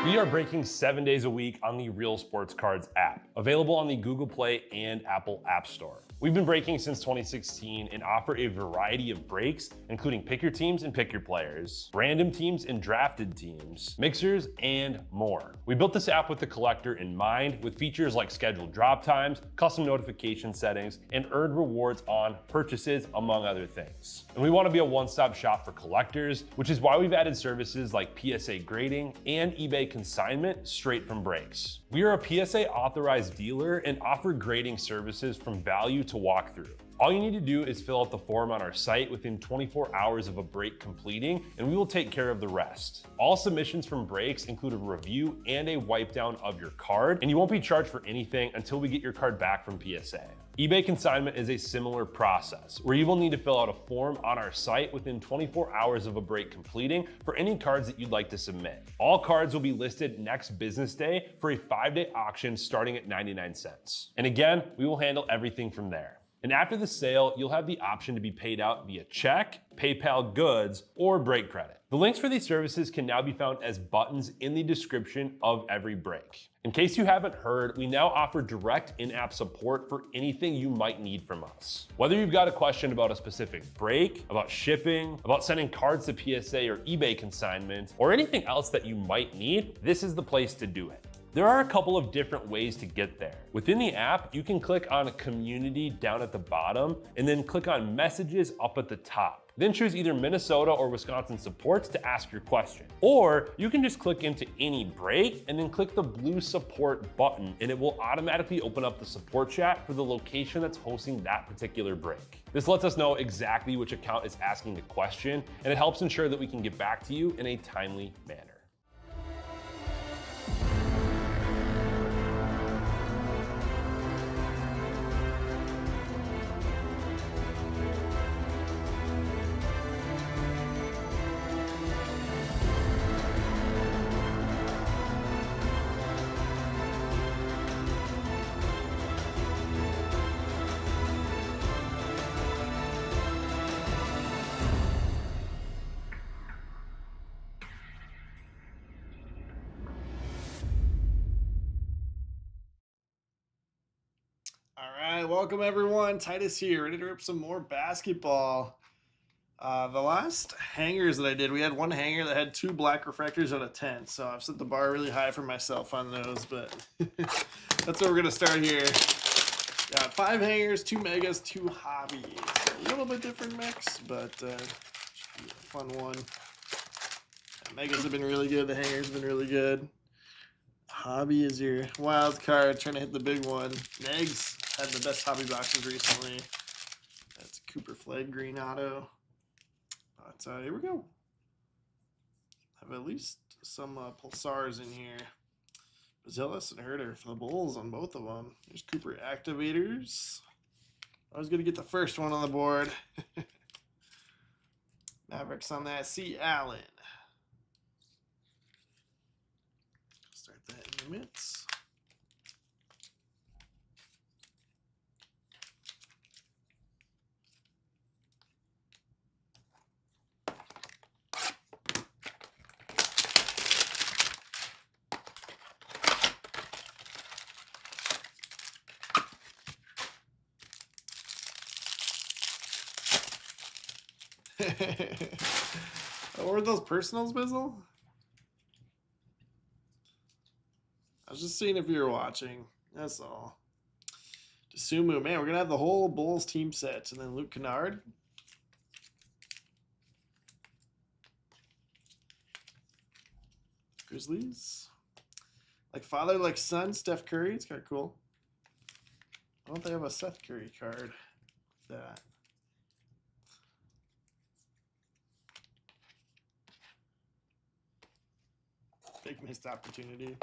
We are breaking 7 days a week on the Real Sports Cards app, available on the Google Play and Apple App Store. We've been breaking since 2016 and offer a variety of breaks, including pick your teams and pick your players, random teams and drafted teams, mixers, and more. We built this app with the collector in mind, with features like scheduled drop times, custom notification settings, and earned rewards on purchases, among other things. And we want to be a one-stop shop for collectors, which is why we've added services like PSA grading and eBay consignment straight from breaks. We are a PSA authorized dealer and offer grading services from value to walkthrough. All you need to do is fill out the form on our site within 24 hours of a break completing, and we will take care of the rest. All submissions from breaks include a review and a wipe down of your card, and you won't be charged for anything until we get your card back from PSA. eBay consignment is a similar process, where you will need to fill out a form on our site within 24 hours of a break completing for any cards that you'd like to submit. All cards will be listed next business day for a 5-day auction starting at 99 cents. And again, we will handle everything from there. And after the sale, you'll have the option to be paid out via check, PayPal goods, or break credit. The links for these services can now be found as buttons in the description of every break. In case you haven't heard, we now offer direct in-app support for anything you might need from us. Whether you've got a question about a specific break, about shipping, about sending cards to PSA or eBay consignment, or anything else that you might need, this is the place to do it. There are a couple of different ways to get there. Within the app, you can click on Community down at the bottom and then click on Messages up at the top. Then choose either Minnesota or Wisconsin supports to ask your question. Or you can just click into any break and then click the blue support button, and it will automatically open up the support chat for the location that's hosting that particular break. This lets us know exactly which account is asking the question, and it helps ensure that we can get back to you in a timely manner. All right, welcome everyone. Titus here, ready to rip some more basketball. The last hangers that I did, we had one hanger that had 2 black refractors out of 10, so I've set the bar really high for myself on those, but that's where we're gonna start here. Got 5 hangers, 2 megas, 2 hobbies. A little bit different mix, but should be a fun one. Megas have been really good, the hangers have been really good. Hobby is your wild card, trying to hit the big one. Negs had the best hobby boxes recently. That's Cooper Flag Green Auto. But here we go. Have at least some Pulsars in here. Bazilis and Herder for the Bulls on both of them. There's Cooper Activators. I was going to get the first one on the board. Mavericks on that. C. Allen. Start that in the mitts. What were those personals, Bizzle? I was just seeing if you were watching. That's all. Sumu, man, we're gonna have the whole Bulls team set, and then Luke Kennard. Grizzlies. Like father, like son, Steph Curry. It's kind of cool. Why don't they have a Seth Curry card with that? Big missed opportunity.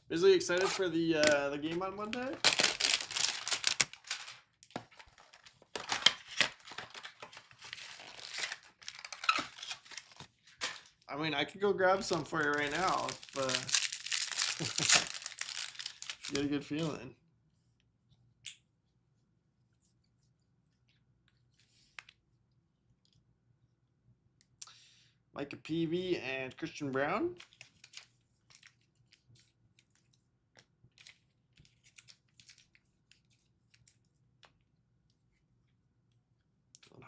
Really excited for the game on Monday. I mean, I could go grab some for you right now if you get a good feeling. Micah Peavy and Christian Brown.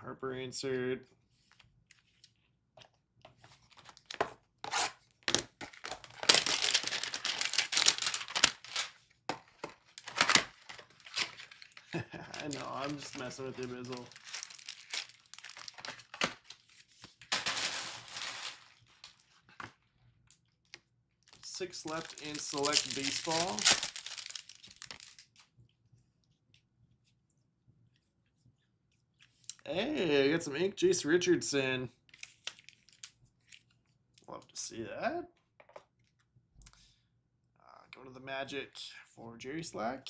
Harper insert. I know, I'm just messing with you, Bizzle. Six left in select baseball. Hey, I got some ink. Jace Richardson. Love to see that. Going to the Magic for Jerry Slack.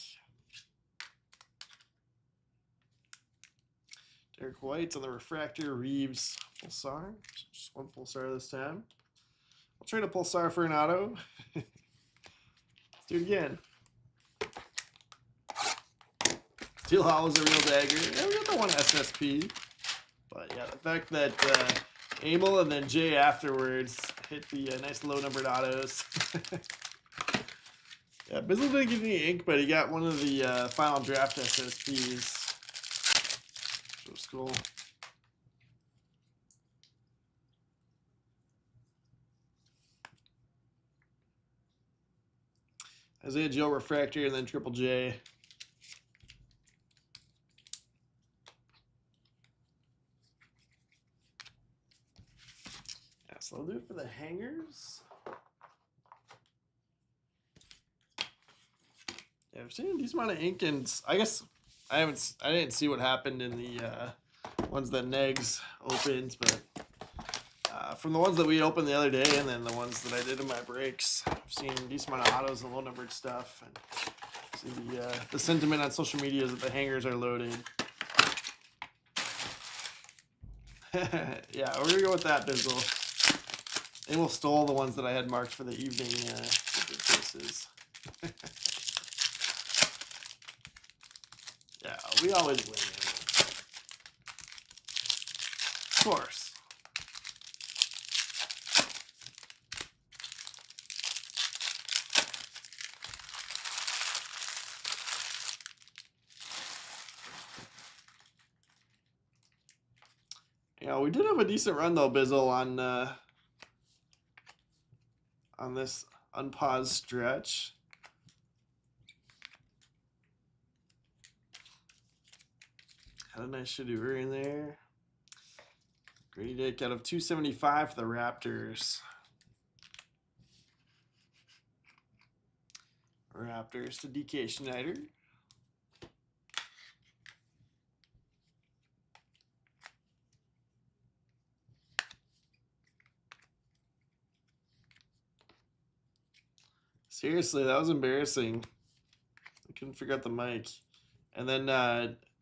Derek White on the refractor. Reeves Pulsar. Just one Pulsar this time. I'll trade a Pulsar for an auto. Let's do it again. Steel Hollow is a real dagger. Yeah, we got the one SSP. But yeah, the fact that Amel and then Jay afterwards hit the nice low numbered autos. Yeah, Bizzle didn't get any ink, but he got one of the final draft SSPs. Which was cool. Isaiah Joe refractor and then Triple J. Yeah, so I'll do it for the hangers. Yeah, I've seen a decent amount of ink, and I guess I didn't see what happened in the ones that Negs opened, but from the ones that we opened the other day, and then the ones that I did in my breaks, I've seen a decent amount of autos and low numbered stuff, and see the sentiment on social media is that the hangers are loaded. Yeah, we're gonna go with that, Bizzle. They will stole the ones that I had marked for the evening cases. Yeah, we always win. Of course. Yeah, we did have a decent run though, Bizzle, on this unpaused stretch. Had a nice Shadowver in there. Grady Dick out of 275 for the Raptors. Raptors to DK Schneider. Seriously, that was embarrassing. I couldn't figure out the mic. And then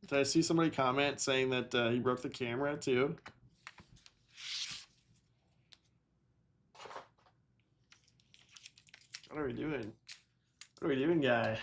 did I see somebody comment saying that he broke the camera too? What are we doing? What are we doing, guy?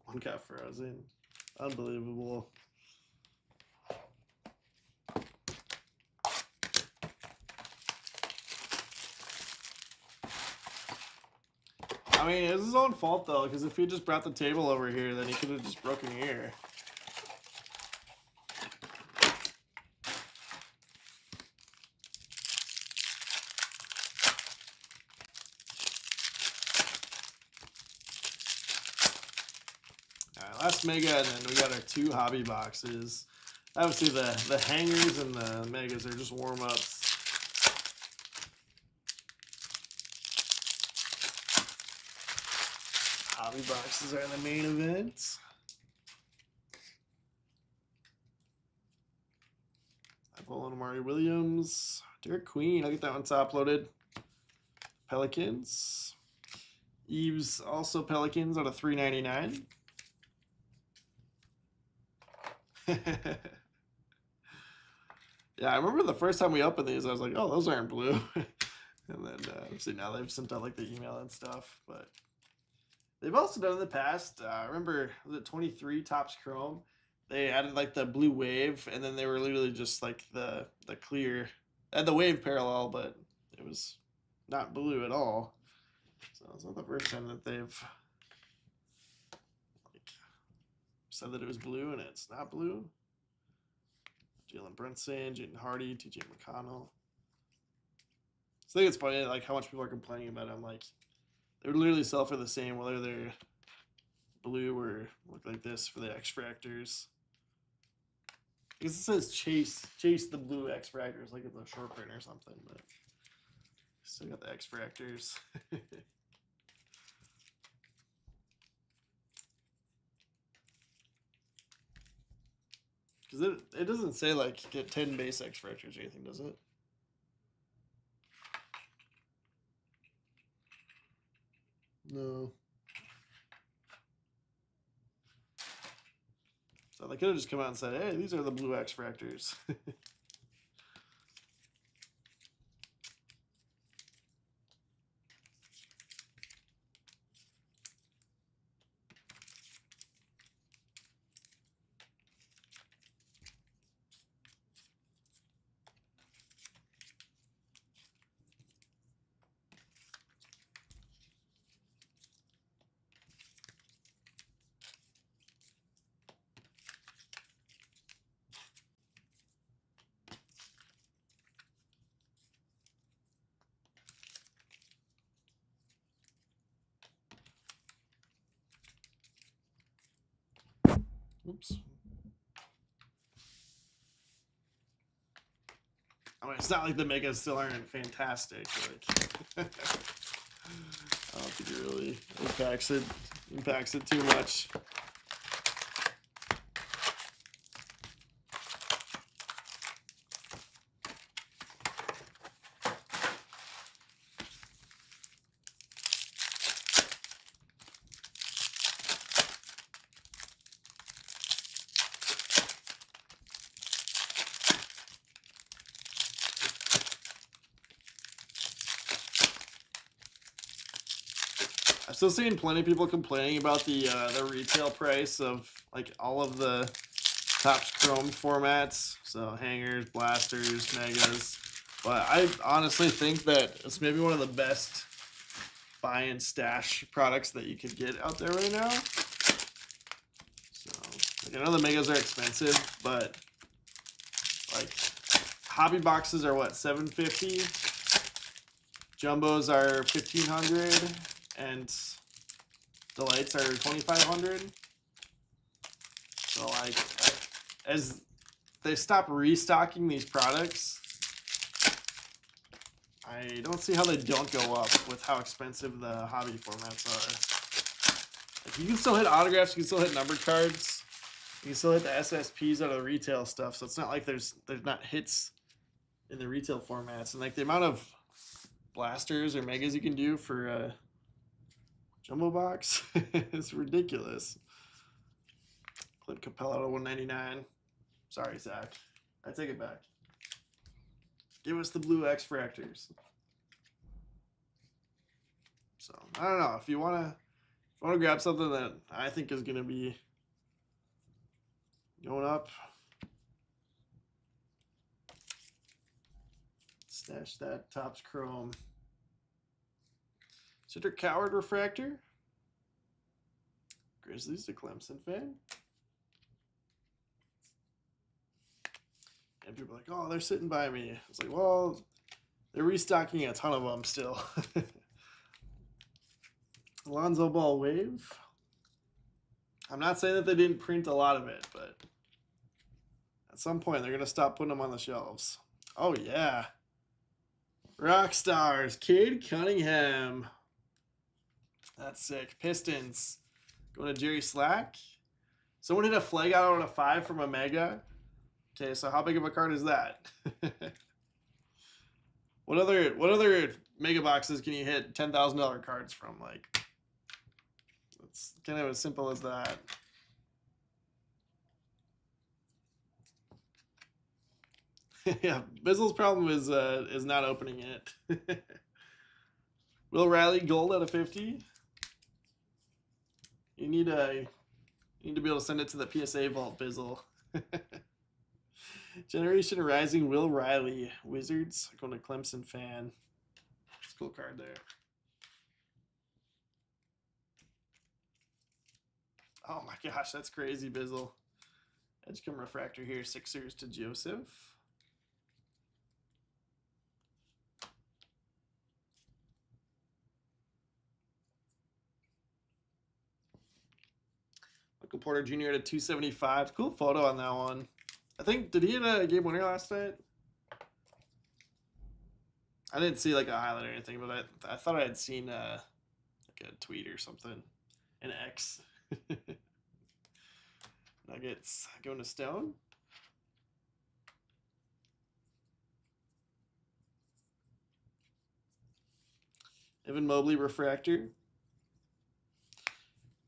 One got frozen. Unbelievable. I mean, it was his own fault though, because if he just brought the table over here, then he could have just broken here. Alright, last mega, and then we got our two hobby boxes. Obviously, the hangers and the megas are just warm-ups. Hobby boxes are the main event. Fallen Amari Williams. Derek Queen. I'll get that one top loaded. Pelicans. Eves also Pelicans out of 399. Yeah, I remember the first time we opened these, I was like, oh, those aren't blue. And then see, now they've sent out like the email and stuff. But they've also done in the past. I remember, was it 23 Topps Chrome? They added like the blue wave, and then they were literally just like the clear. They had the wave parallel, but it was not blue at all. So it's not the first time that they've like said that it was blue and it's not blue. Jalen Brunson, Jaden Hardy, TJ McConnell. So I think it's funny like how much people are complaining about them. Like they would literally sell for the same whether they're blue or look like this for the X-Fractors. Because it says chase the blue X-Fractors like it's a short print or something, but still got the X-Fractors. Because it doesn't say like get 10 base X-Fractors or anything, does it? No. So they could have just come out and said, hey, these are the blue X-Fractors. Oops. I mean, it's not like the megas still aren't fantastic. Like, I don't think it really impacts it too much. I'm still seeing plenty of people complaining about the retail price of like all of the Topps Chrome formats, so hangers, blasters, megas. But I honestly think that it's maybe one of the best buy and stash products that you could get out there right now. So like, I know the megas are expensive, but like hobby boxes are what, $750? Jumbos are $1,500. And delights are $2,500. So like, as they stop restocking these products, I don't see how they don't go up with how expensive the hobby formats are. Like, you can still hit autographs, you can still hit numbered cards, you can still hit the SSPs out of the retail stuff. So it's not like there's not hits in the retail formats, and like the amount of blasters or megas you can do for jumbo box is ridiculous. Clint Capella out of 199. Sorry, Zach. I take it back. Give us the blue X-Fractors. So I don't know if you wanna grab something that I think is gonna be going up. Stash that Topps Chrome. Cedric Coward refractor. Grizzlies, a Clemson fan. And people are like, oh, they're sitting by me. I was like, well, they're restocking a ton of them still. Alonzo Ball wave. I'm not saying that they didn't print a lot of it, but at some point they're going to stop putting them on the shelves. Oh, yeah. Rock Stars, Cade Cunningham. That's sick. Pistons. Going to Jerry Slack. Someone hit a flag out on a 5 from a mega. Okay, so how big of a card is that? What other mega boxes can you hit $10,000 cards from? Like, it's kind of as simple as that. Yeah, Bizzle's problem is not opening it. Will Riley gold out of 50. You need to be able to send it to the PSA vault, Bizzle. Generation Rising, Will Riley, Wizards. Going to Clemson fan. It's a cool card there. Oh my gosh, that's crazy, Bizzle. Edgecombe Refractor here, Sixers to Joseph. Michael Porter Jr. at a 275. Cool photo on that one. I think, did he hit a game winner last night? I didn't see like a highlight or anything, but I thought I had seen like a tweet or something. An X. Nuggets going to Stone. Evan Mobley Refractor.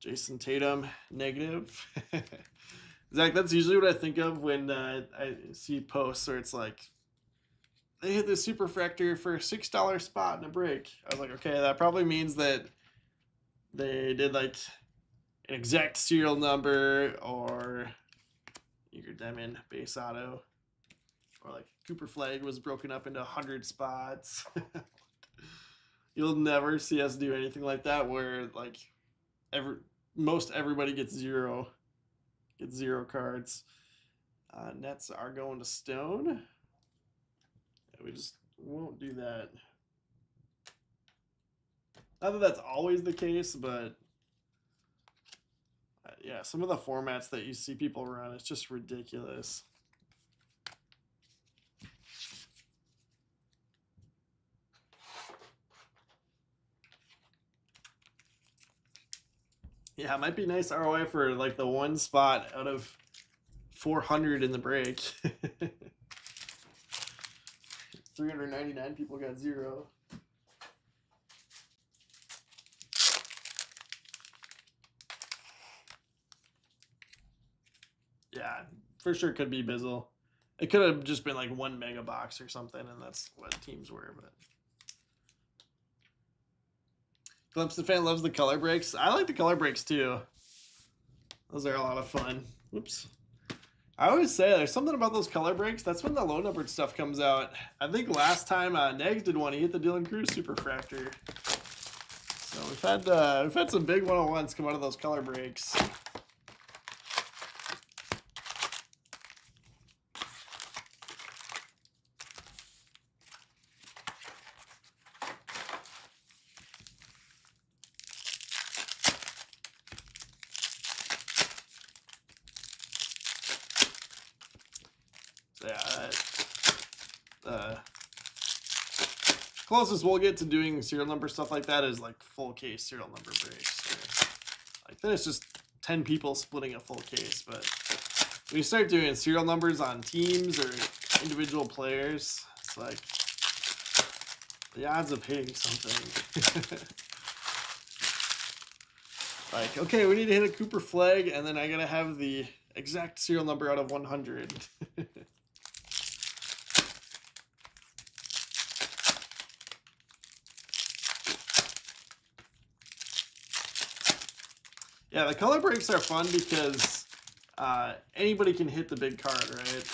Jason Tatum negative. Zach, that's usually what I think of when I see posts where it's like, they hit the super refractor for a $6 spot in a break. I was like, okay, that probably means that they did like an exact serial number or Igor Demon base auto, or like Cooper Flag was broken up into 100 spots. You'll never see us do anything like that where like most everybody gets zero cards. Nets are going to Stone. We just won't do that. Not that that's always the case, but yeah, some of the formats that you see people run, it's just ridiculous. Yeah, it might be nice ROI for like the one spot out of 400 in the break. 399 people got zero. Yeah, for sure could be Bizzle. It could have just been like one mega box or something, and that's what teams were. But Clemson fan loves the color breaks. I like the color breaks too. Those are a lot of fun. Whoops. I always say there's something about those color breaks. That's when the low numbered stuff comes out. I think last time Negs did one, he hit the Dylan Cruz Super Fractor. So we've had some big 101s come out of those color breaks. Yeah, closest we'll get to doing serial number stuff like that is like full case serial number breaks. Like then it's just 10 people splitting a full case. But when you start doing serial numbers on teams or individual players, it's like the odds of hitting something. Like, okay, we need to hit a Cooper Flag, and then I gotta have the exact serial number out of 100. Yeah, the color breaks are fun because anybody can hit the big card, right?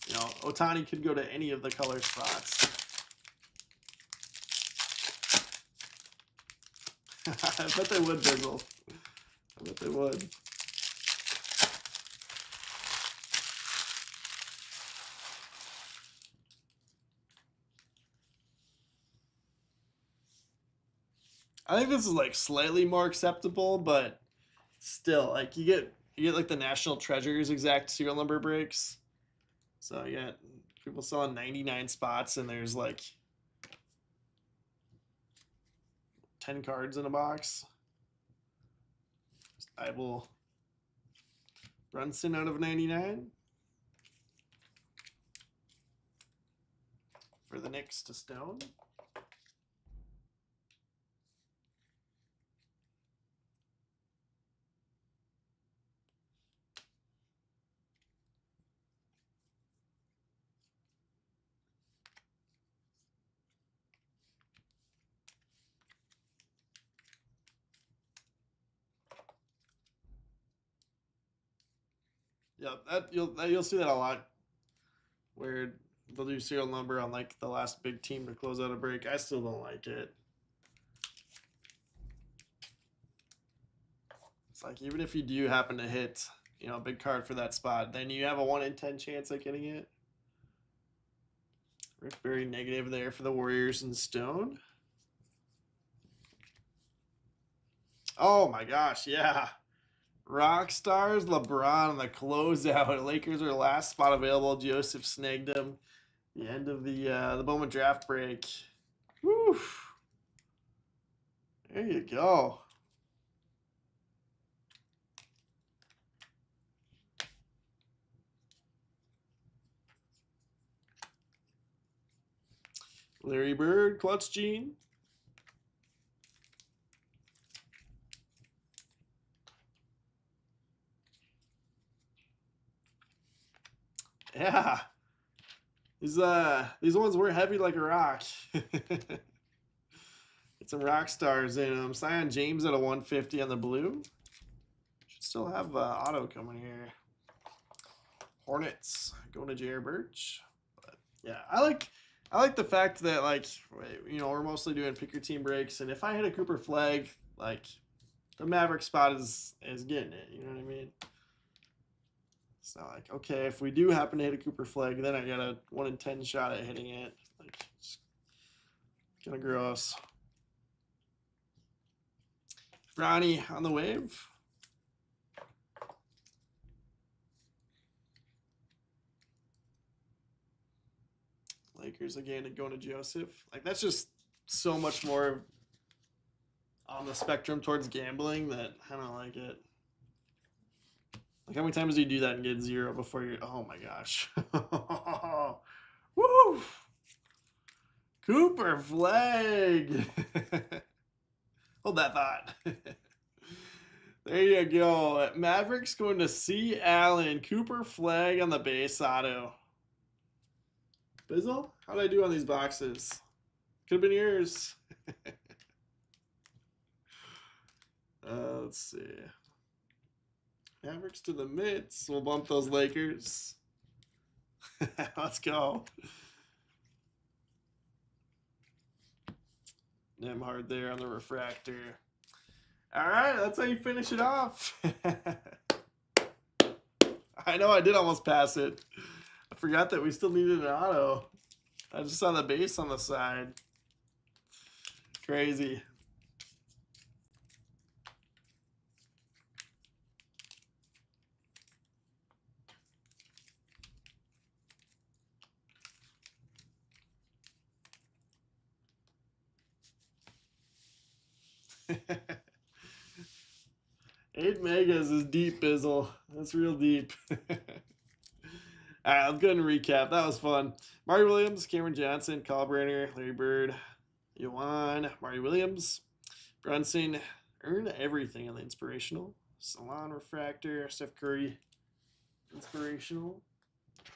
You know, Otani could go to any of the color spots. I bet they would, Bizzle. I bet they would. I think this is like slightly more acceptable, but still, like you get like the National Treasures exact serial number breaks. So you got people selling 99 spots, and there's like 10 cards in a box. I will Brunson out of 99. For the Knicks to Stone. Yeah, you'll see that a lot, where they'll do serial number on like the last big team to close out a break. I still don't like it. It's like, even if you do happen to hit, you know, a big card for that spot, then you have a 1 in 10 chance at getting it. Rick Barry negative there for the Warriors and Stone. Oh my gosh, yeah. Rockstars, LeBron on the closeout. Lakers are last spot available. Joseph snagged him. The end of the Bowman draft break. Woo. There you go. Larry Bird, Clutch Gene. Yeah. These ones were heavy like a rock. Get some rock stars in them. Zion James at a 150 on the blue. Should still have auto coming here. Hornets going to J.R. Birch. But yeah, I like the fact that, like, you know, we're mostly doing pick your team breaks, and if I hit a Cooper Flag, like, the Maverick spot is getting it. You know what I mean? It's not like, okay, if we do happen to hit a Cooper Flag, then I got a 1 in 10 shot at hitting it. Like, it's kind of gross. Ronnie on the wave. Lakers again going to Joseph. Like, that's just so much more on the spectrum towards gambling that I don't like it. Like, how many times do you do that and get 0 before you're... Oh, my gosh. Woo! Cooper Flag. Hold that thought. There you go. Mavericks going to C. Allen. Cooper Flag on the base auto. Bizzle? How did I do on these boxes? Could have been yours. Let's see. Mavericks to the mitts. We'll bump those Lakers. Let's go. Nemhard there on the refractor. All right, that's how you finish it off. I know I did almost pass it. I forgot that we still needed an auto. I just saw the base on the side. Crazy. Eight megas is deep, Bizzle. That's real deep. All right, let's go ahead and recap. That was fun. Marty Williams, Cameron Johnson, Kalbrunner, Larry Bird, Yohan, Marty Williams, Brunson, earn everything on the inspirational. Salon Refractor, Steph Curry, inspirational.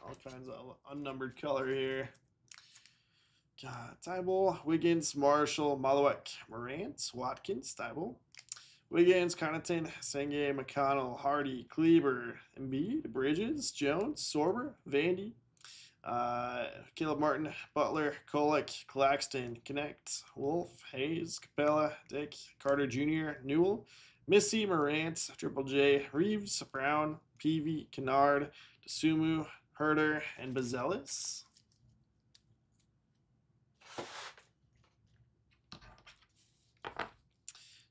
All kinds of unnumbered color here. Tybal, Wiggins, Marshall, Malowek, Morant, Watkins, Tybal, Wiggins, Connaughton, Senge, McConnell, Hardy, Kleber, Embiid, Bridges, Jones, Sorber, Vandy, Caleb Martin, Butler, Kolek, Claxton, Connect, Wolf, Hayes, Capella, Dick, Carter Jr., Newell, Missy, Morant, Triple J, Reeves, Brown, Peavy, Kennard, Desumu, Herder, and Bazelis.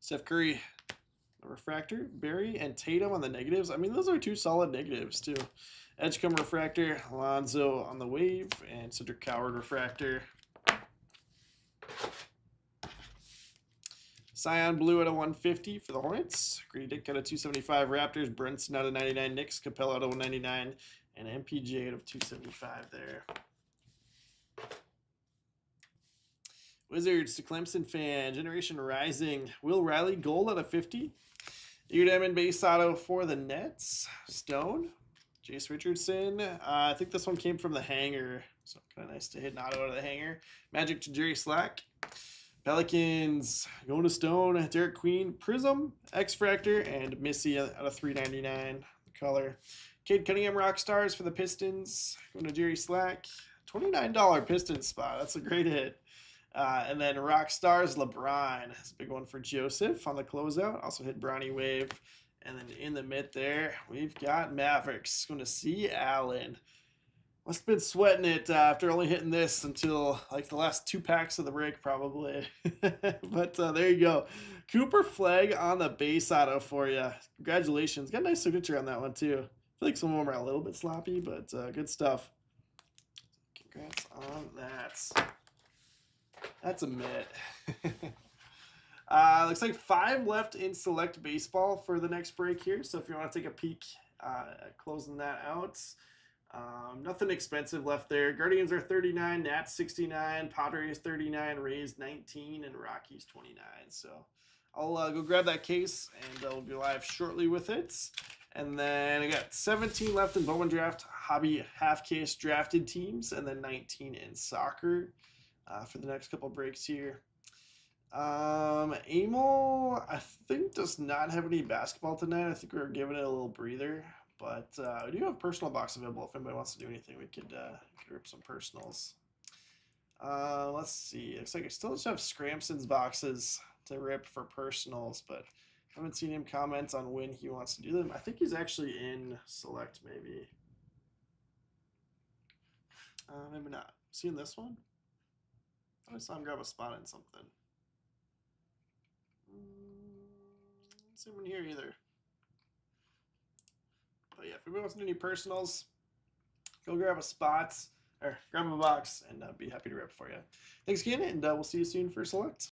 Steph Curry, refractor, Barry, and Tatum on the negatives. I mean, those are two solid negatives, too. Edgecombe refractor, Alonzo on the wave, and Cedric Coward refractor. Scion Blue out of 150 for the Hornets. Grady Dick out of 275 Raptors. Brunson out of 99 Knicks. Capella out of 199. And MPJ out of 275 there. Wizards to Clemson fan. Generation Rising. Will Riley gold out of 50. Ear Diamond base auto for the Nets. Stone. Jace Richardson. I think this one came from the hanger. So kind of nice to hit an auto out of the hanger. Magic to Jerry Slack. Pelicans going to Stone. Derek Queen. Prism. X-Fractor. And Missy out of 399. The color. Cade Cunningham Rock Stars for the Pistons. Going to Jerry Slack. $29 Pistons spot. That's a great hit. And then Rock Stars LeBron. That's a big one for Joseph on the closeout. Also hit Bronny Wave. And then in the mid there, we've got Mavericks. Going to see Allen. Must have been sweating it after only hitting this until like the last 2 packs of the break probably. But there you go. Cooper Flag on the base auto for you. Congratulations. Got a nice signature on that one too. I feel like some of them are a little bit sloppy, but good stuff. Congrats on that. That's a mitt. Looks like 5 left in Select Baseball for the next break here. So if you want to take a peek at closing that out. Nothing expensive left there. Guardians are 39, Nats 69, Padres 39, Rays 19, and Rockies 29. So I'll go grab that case and we'll be live shortly with it. And then I got 17 left in Bowman Draft, Hobby half case drafted teams, and then 19 in soccer for the next couple breaks here. Emil, I think, does not have any basketball tonight. I think we were giving it a little breather. But we do have personal box available. If anybody wants to do anything, we could rip some personals. Let's see. Looks like I still just have Scrampson's boxes to rip for personals, but I haven't seen him comment on when he wants to do them. I think he's actually in Select, maybe. Maybe not. Seeing this one? I thought I saw him grab a spot in something. Don't see him in here either. But yeah, if anybody wants to do any personals, go grab a spot or grab a box, and I'd be happy to rip for you. Thanks again, and we'll see you soon for Select.